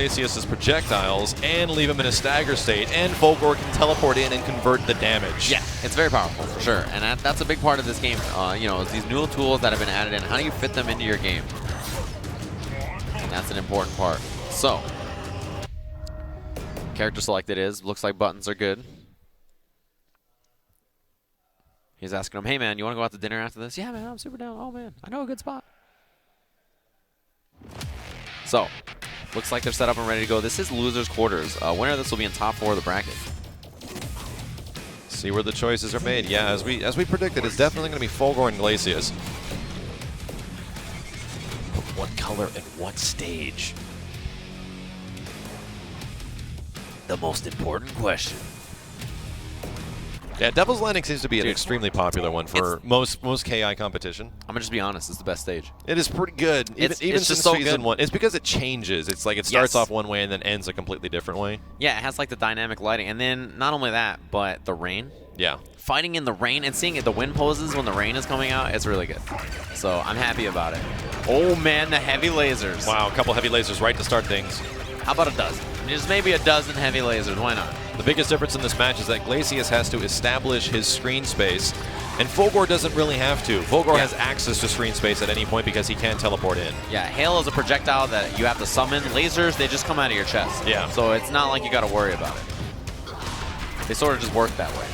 Glacius's projectiles and leave him in a stagger state, and Fulgore can teleport in and convert the damage. Yeah, it's very powerful, for sure. And that's a big part of this game. You know, these new tools that have been added in, how do you fit them into your game? And that's an important part. So, character selected is, looks like buttons are good. He's asking him, hey man, you want to go out to dinner after this? Yeah man, I'm super down. Oh man, I know a good spot. So, looks like they're set up and ready to go. This is loser's quarters. Winner of this will be in top 4 of the bracket. See where the choices are made. Yeah, as we predicted, it's definitely going to be Fulgore and Glacius. But what color and what stage? The most important question. Yeah, Devil's Landing seems to be an extremely popular one for most KI competition. I'm gonna just be honest, it's the best stage. It is pretty good. Even It's since so season good. 1. It's because it changes. It's like it starts off one way and then ends a completely different way. Yeah, it has like the dynamic lighting, and then not only that, but the rain. Yeah. Fighting in the rain and seeing the wind poses when the rain is coming out, it's really good. So I'm happy about it. Oh man, the heavy lasers. Wow, a couple heavy lasers right to start things. How about a dozen? Just maybe a dozen heavy lasers, why not? The biggest difference in this match is that Glacius has to establish his screen space, and Fulgore doesn't really have to. Fulgore has access to screen space at any point because he can teleport in. Yeah, hail is a projectile that you have to summon. Lasers, they just come out of your chest. Yeah. So it's not like you got to worry about it. They sort of just work that way.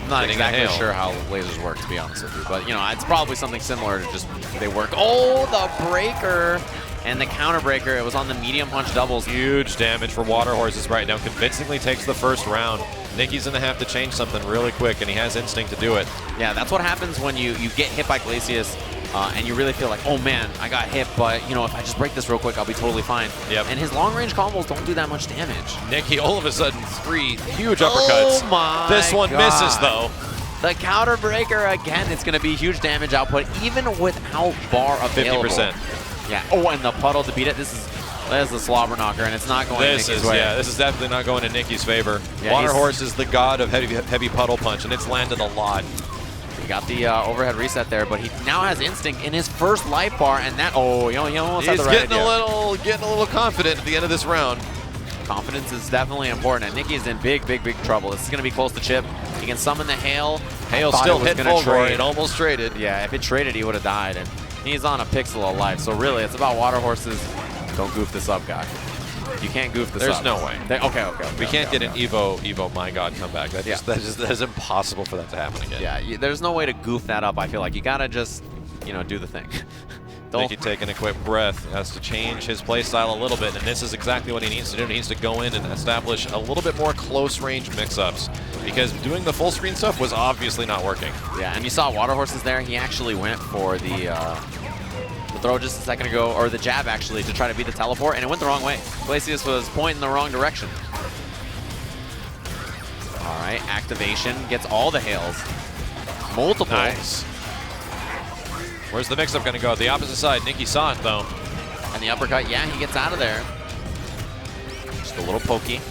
I'm not exactly sure how lasers work, to be honest with you, but you know, it's probably something similar to just they work. Oh, the breaker! And the counter breaker, it was on the medium punch doubles. Huge damage for Waterhorses right now. Convincingly takes the first round. Nicky's going to have to change something really quick, and he has instinct to do it. Yeah, that's what happens when you get hit by Glacius, and you really feel like, oh man, I got hit, but you know, if I just break this real quick, I'll be totally fine. Yep. And his long-range combos don't do that much damage. Nicky, all of a sudden, 3 huge uppercuts. Oh my This one misses, though. The counter breaker, again, it's going to be huge damage output, even without bar available. 50%. Yeah. Oh, and the puddle to beat it. This is the slobber knocker, and it's not going Nicky's way. Yeah, this is definitely not going in Nicky's favor. Yeah, Waterhorse is the god of heavy puddle punch, and it's landed a lot. He got the overhead reset there, but he now has instinct in his first life bar, and that he almost had the right idea. Getting a little confident at the end of this round. Confidence is definitely important, and Nicky is in big trouble. This is going to be close to chip. He can summon the hail. Hail still hit Fulgore. It almost traded. Yeah, if it traded, he would have died. And he's on a pixel of life, so really, it's about Waterhorses. Don't goof this up, guy. You can't goof this up. There's no way. Okay. We can't get an Evo, my God, comeback. That is impossible for that to happen again. Yeah, there's no way to goof that up, I feel like. You gotta just, you know, do the thing. Nicky taking a quick breath, has to change his play style a little bit, and this is exactly what he needs to do. He needs to go in and establish a little bit more close-range mix-ups, because doing the full-screen stuff was obviously not working. Yeah, and you saw Waterhorses there. He actually went for the throw just a second ago, or the jab actually, to try to beat the teleport, and it went the wrong way. Glacius was pointing the wrong direction. All right, activation gets all the hails. Multiple. Nice. Where's the mix-up going to go? The opposite side. Nicky saw it, though. And the uppercut, yeah, he gets out of there. Just a little pokey.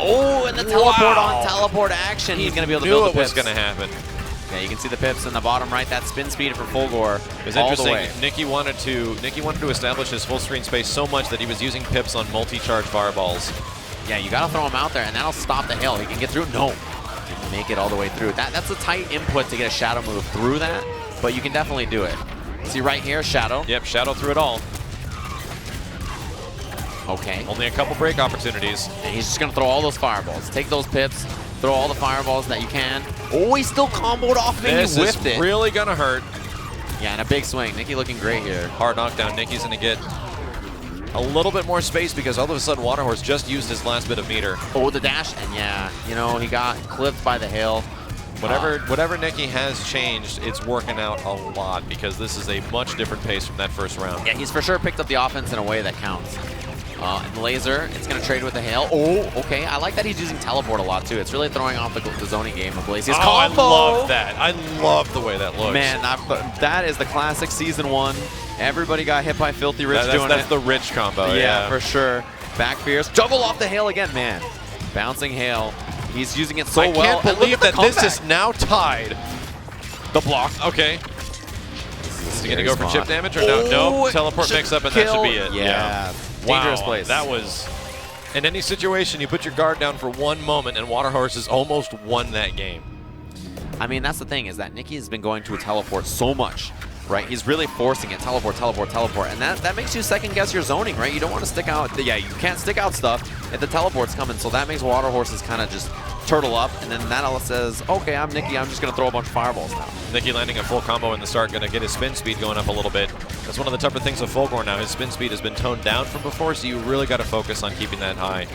Oh, and the teleport on teleport action. He's going to be able to build the pips. Knew it was going to happen. Yeah, you can see the pips in the bottom right. That spin speed for Fulgore. It was interesting. Nicky wanted to establish his full screen space so much that he was using pips on multi-charge fireballs. Yeah, you got to throw him out there, and that'll stop the hail. He can get through. No, he can make it all the way through. That's a tight input to get a shadow move through that, but you can definitely do it. See right here, shadow. Yep, shadow through it all. Okay. Only a couple break opportunities. And he's just going to throw all those fireballs. Take those pips, throw all the fireballs that you can. Oh, he still comboed off me. This he whiffed is it. Really going to hurt. Yeah, and a big swing. Nicky looking great here. Hard knockdown. Nicky's going to get a little bit more space because all of a sudden Waterhorse just used his last bit of meter. Oh, the dash. And yeah, you know, he got clipped by the hail. Whatever Nicky has changed, it's working out a lot because this is a much different pace from that first round. Yeah, he's for sure picked up the offense in a way that counts. And the laser, it's going to trade with the hail. Oh, okay. I like that he's using teleport a lot, too. It's really throwing off the zoning game of Glacius. Oh, I love that. I love the way that looks. Man, that is the classic Season 1. Everybody got hit by Filthy Rich doing it. That's the Rich combo, yeah. For sure. Back fierce. Juggle off the hail again, man. Bouncing hail. He's using it so well. I can't believe that this is now tied. The block. Okay. Is he going to go for chip damage or no? No, teleport mix-up and that should be it. Yeah. Dangerous Wow, place. that was... In any situation, you put your guard down for one moment, and Waterhorses almost won that game. I mean, that's the thing, is that Nicky has been going to a teleport so much, right? He's really forcing it, teleport, teleport, teleport, and that makes you second guess your zoning, right? You don't want to stick out, yeah, you can't stick out stuff if the teleport's coming, so that makes Waterhorses kind of just turtle up, and then that says, okay, I'm Nicky, I'm just going to throw a bunch of fireballs now. Nicky landing a full combo in the start, going to get his spin speed going up a little bit. That's one of the tougher things with Fulgore now. His spin speed has been toned down from before, so you really got to focus on keeping that high.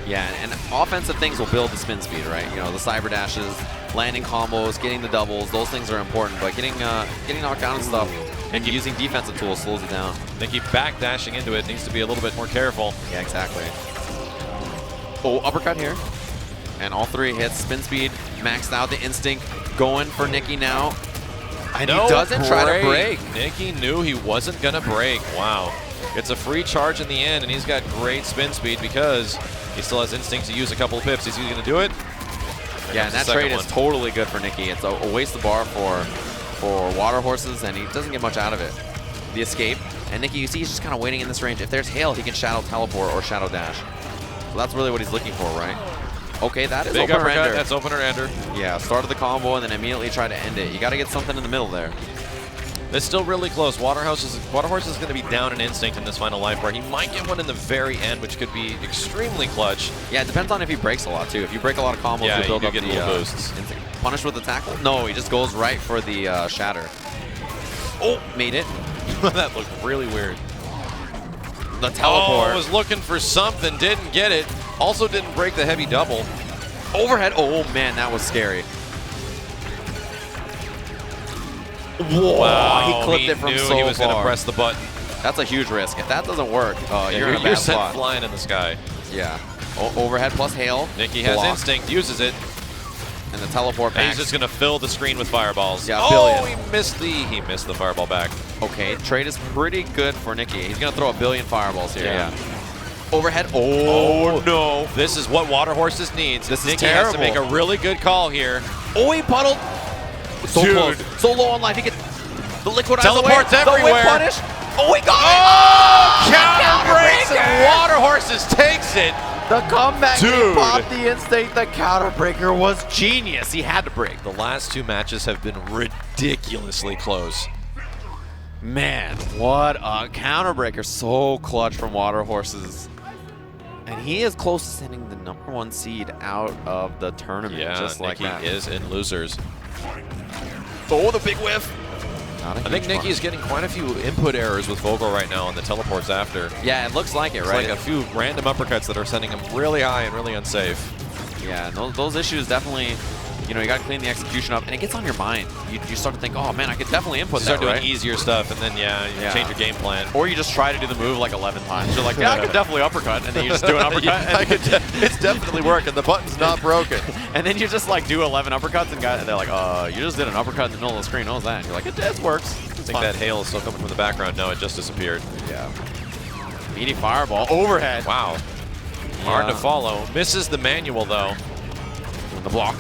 Yeah, and offensive things will build the spin speed, right? You know, the cyber dashes, landing combos, getting the doubles, those things are important, but getting knocked down and stuff and using defensive tools slows it down. Nicky back dashing into it, needs to be a little bit more careful. Yeah, exactly. Oh, uppercut here. And all three hits, spin speed, maxed out, the instinct, going for Nicky now. And he doesn't try to break. Nicky knew he wasn't going to break. Wow. It's a free charge in the end, and he's got great spin speed because he still has instinct to use a couple of pips. Is he going to do it? Yeah, and that trade is totally good for Nicky. It's a waste of bar for Waterhorses, and he doesn't get much out of it. The escape, and Nicky, you see, he's just kind of waiting in this range. If there's hail, he can shadow teleport or shadow dash. So that's really what he's looking for, right? Okay, that is big opener uppercut, ender. that's opener ender. Yeah, started the combo and then immediately tried to end it. You got to get something in the middle there. It's still really close. Waterhorse is going to be down an instinct in this final life bar. He might get one in the very end, which could be extremely clutch. Yeah, it depends on if he breaks a lot, too. If you break a lot of combos, yeah, you build up get the little boosts. Punish with the tackle? No, he just goes right for the shatter. Oh, made it. That looked really weird. The teleport. Oh, was looking for something, didn't get it. Also didn't break the heavy double. Overhead. Oh, man, that was scary. Whoa, wow, he clipped it from so far. He was going to press the button. That's a huge risk. If that doesn't work, you're in a bad you're spot. sent flying in the sky. Yeah. Overhead plus hail. Nicky has instinct, uses it. And the teleport back. He's just going to fill the screen with fireballs. Yeah, he missed the fireball back. Okay, trade is pretty good for Nicky. He's going to throw a billion fireballs here. Yeah. Overhead. Oh, no. This is what Waterhorses needs. This is Nicky terrible. has to make a really good call here. Oh, he puddled. So close. So low on life. He gets the liquidize teleports away. everywhere. The whip punish. Oh, he got it. Counter breaks and Waterhorses takes it. The comeback, he popped the instinct. The counter breaker was genius. He had to break. The last two matches have been ridiculously close. Man, what a counter breaker. So clutch from Waterhorses. And he is close to sending the #1 seed out of the tournament. Yeah, just like that. Nicky is in losers. Oh, the big whiff. I think Nicky's getting quite a few input errors with Fulgore right now on the teleports after. Yeah, it looks like it, it's right? Like a few random uppercuts that are sending him really high and really unsafe. Yeah, and those issues definitely, you got to clean the execution up, and it gets on your mind. You start to think, oh man, I could definitely input that, start doing easier stuff, and then you change your game plan. Or you just try to do the move like 11 times. You're like, yeah, I could definitely uppercut, and then you just do an uppercut. It's definitely working. The button's not broken. And then you just like do 11 uppercuts, and they're like, you just did an uppercut in the middle of the screen. What was that? And you're like, it works. I think that hail is still coming from the background. No, it just disappeared. Yeah. Meaty fireball. Overhead. Wow. Hard to follow. Misses the manual, though. The block.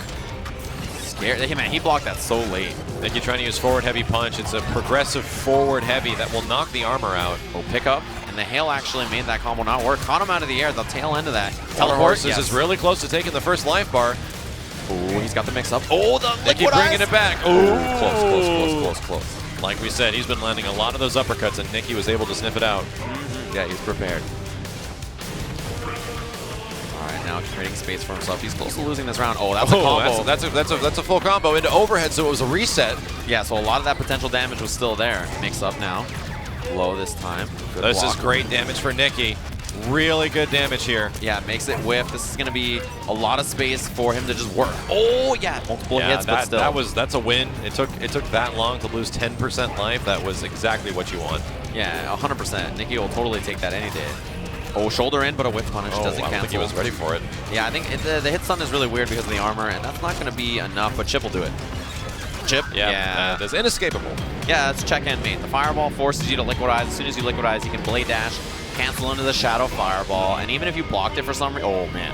Scared. Hey, man, he blocked that so late. Nicky trying to use forward heavy punch. It's a progressive forward heavy that will knock the armor out. Oh, pick up. And the hail actually made that combo not work. Caught him out of the air. The tail end of that. Waterhorses is really close to taking the first life bar. Oh, he's got the mix up. Oh, the Nicky bringing it back. Oh, close. Like we said, he's been landing a lot of those uppercuts, and Nicky was able to sniff it out. Yeah, he's prepared. All right, now creating space for himself. He's close to losing this round. Oh, that's a combo. That's a full combo into overhead, so it was a reset. Yeah, so a lot of that potential damage was still there. Mix up now. Low this time. This is great damage for Nicky. Really good damage here. Yeah, makes it whiff. This is going to be a lot of space for him to just work. Oh, yeah, multiple hits, but still. That's a win. It took that long to lose 10% life. That was exactly what you want. Yeah, 100%. Nicky will totally take that any day. Oh, shoulder in, but a whiff punish doesn't cancel. I don't think he was ready for it. Yeah, I think the hit stun is really weird because of the armor, and that's not going to be enough, but Chip will do it. Chip? Yeah. That's inescapable. Yeah, that's check and mate. The fireball forces you to liquidize. As soon as you liquidize, you can blade dash, cancel into the shadow fireball, and even if you blocked it for some reason, oh man,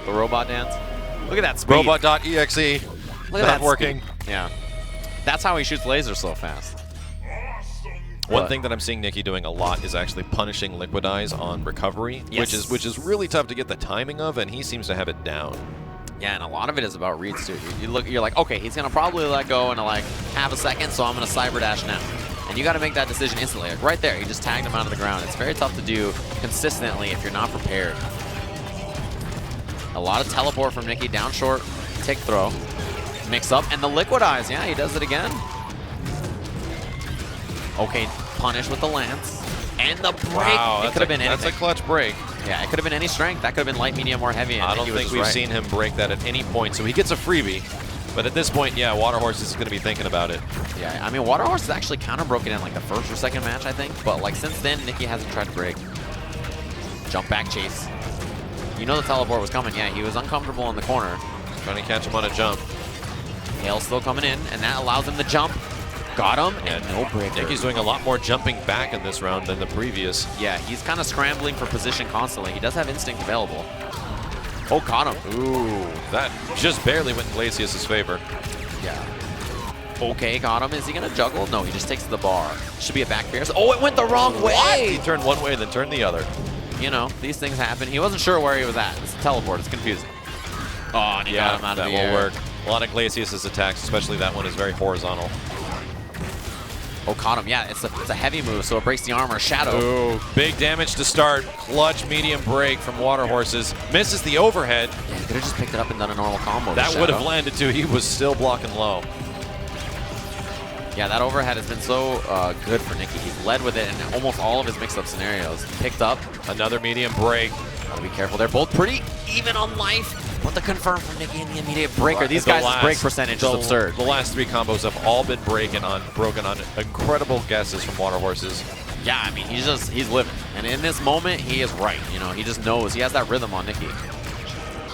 the robot dance. Look at that speed. Robot.exe. Look at that working. Yeah, that's how he shoots lasers so fast. One thing that I'm seeing Nicky doing a lot is actually punishing Liquid Eyes on recovery, which is really tough to get the timing of, and he seems to have it down. Yeah, and a lot of it is about reads too. You're like, okay, he's gonna probably let go in like half a second, so I'm gonna cyber dash now. And you got to make that decision instantly. Like right there, he just tagged him out of the ground. It's very tough to do consistently if you're not prepared. A lot of teleport from Nicky, down short, tick throw, mix up, and the Liquid Eyes. Yeah, he does it again. Okay, punish with the lance. And the break. Wow, it could have been anything. That's a clutch break. Yeah, it could have been any strength. That could have been light, medium, or heavy. I don't think we've seen him break that at any point, so he gets a freebie. But at this point, yeah, Waterhorses is going to be thinking about it. Yeah, I mean, Waterhorse has actually counter-broken in like the first or second match, I think. But like since then, Nicky hasn't tried to break. Jump back chase. You know the teleport was coming. Yeah, he was uncomfortable in the corner. Trying to catch him on a jump. Hail's still coming in, and that allows him to jump. Got him, and no breaker. Nicky's doing a lot more jumping back in this round than the previous. Yeah, he's kind of scrambling for position constantly. He does have instinct available. Oh, caught him. Ooh, that just barely went in Glacius' favor. Yeah. Okay, got him. Is he going to juggle? No, he just takes the bar. Should be a back pierce. Oh, it went the wrong way. What? He turned one way, then turned the other. You know, these things happen. He wasn't sure where he was at. It's a teleport. It's confusing. Oh, and he got him out of the air. That will work. A lot of Glacius' attacks, especially that one, is very horizontal. Oh, caught him. Yeah, it's a heavy move, so it breaks the armor. Shadow. Ooh, big damage to start. Clutch medium break from Waterhorses. Misses the overhead. Yeah, he could have just picked it up and done a normal combo. That would have landed too. He was still blocking low. Yeah, that overhead has been so good for Nicky. He's led with it in almost all of his mix-up scenarios. Picked up. Another medium break. Gotta be careful. They're both pretty even on life. But the confirm from Nicky in the immediate breaker. These guys' break percentage is absurd. The last three combos have all been broken on incredible guesses from Waterhorses. Yeah, I mean, he's living. And in this moment, he is right. You know, he just knows. He has that rhythm on Nicky.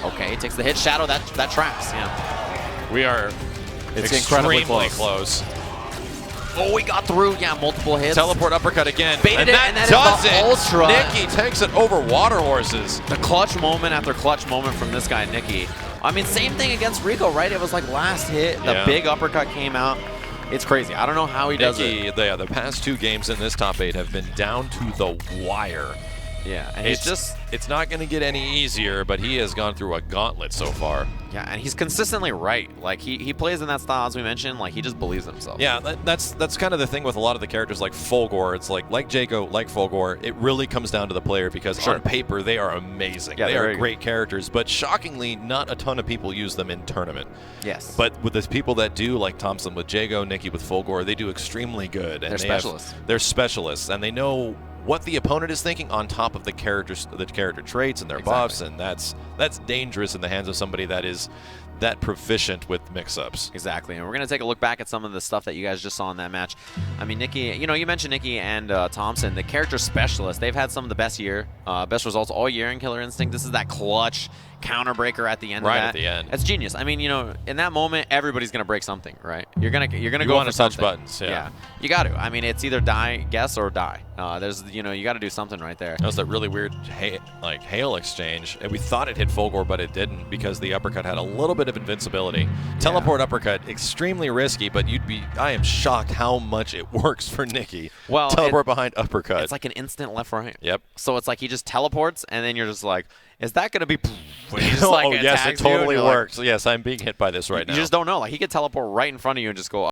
Okay, takes the hit. Shadow, that tracks. Yeah. We are incredibly close. Oh, we got through. Yeah, multiple hits. Teleport uppercut again. Baited it, and that does it. Ultra. Nicky takes it over Waterhorses. The clutch moment after clutch moment from this guy, Nicky. I mean, same thing against Rico, right? It was like last hit. The big uppercut came out. It's crazy. I don't know how he does it. The past two games in this top 8 have been down to the wire. Yeah, and it's not going to get any easier, but he has gone through a gauntlet so far. Yeah, and he's consistently right. Like he plays in that style, as we mentioned. Like he just believes in himself. Yeah, that's kind of the thing with a lot of the characters like Fulgore. It's like Jago, like Fulgore, it really comes down to the player because on paper they are amazing. Yeah, they are great characters, but shockingly, not a ton of people use them in tournament. Yes. But with the people that do, like Thompson with Jago, Nicky with Fulgore, they do extremely good. And they're specialists. They're specialists, and they know what the opponent is thinking on top of the character traits and their buffs, and that's dangerous in the hands of somebody that is that proficient with mix-ups. Exactly, and we're going to take a look back at some of the stuff that you guys just saw in that match. I mean, Nicky, you know, you mentioned Nicky and Thompson, the character specialists. They've had some of the best results all year in Killer Instinct. This is that clutch counter breaker at the end. Right of that. at the end. It's genius. I mean, you know, in that moment, everybody's going to break something, right? You're gonna you go want for to touch something. buttons. Yeah, you got to. I mean, it's either die, guess, or die. You know, you got to do something right there. That was that really weird hail exchange, and we thought it hit Fulgore, but it didn't because the uppercut had a little bit of invincibility. Teleport uppercut, extremely risky, but I am shocked how much it works for Nicky. Well, teleport behind uppercut. It's like an instant left-right. Yep. So it's like he just teleports, and then you're just like, is that going to be... Just oh, yes, it totally works. Yes, I'm being hit by this right now. You just don't know. Like, he could teleport right in front of you and just go